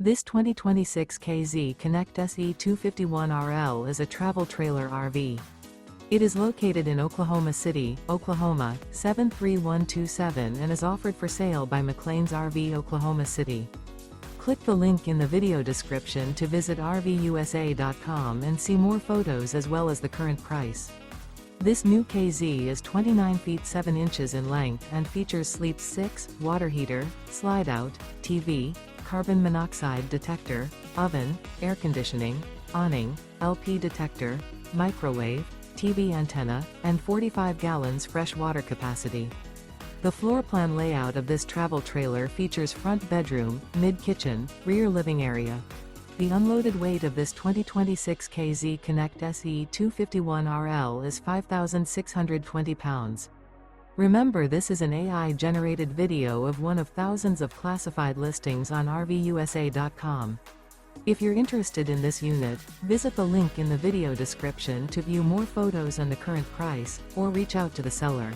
This 2026 KZ Connect SE 251RL is a travel trailer RV. It is located in Oklahoma City, Oklahoma, 73127 and is offered for sale by McClain's RV Oklahoma City. Click the link in the video description to visit RVUSA.com and see more photos as well as the current price. This new KZ is 29 feet 7 inches in length and features sleep 6, water heater, slide-out, TV, carbon monoxide detector, oven, air conditioning, awning, LP detector, microwave, TV antenna, and 45 gallons fresh water capacity. The floor plan layout of this travel trailer features front bedroom, mid-kitchen, rear living area. The unloaded weight of this 2026 KZ Connect SE 251RL is 5,620 pounds. Remember, this is an AI-generated video of one of thousands of classified listings on RVUSA.com. If you're interested in this unit, visit the link in the video description to view more photos and the current price, or reach out to the seller.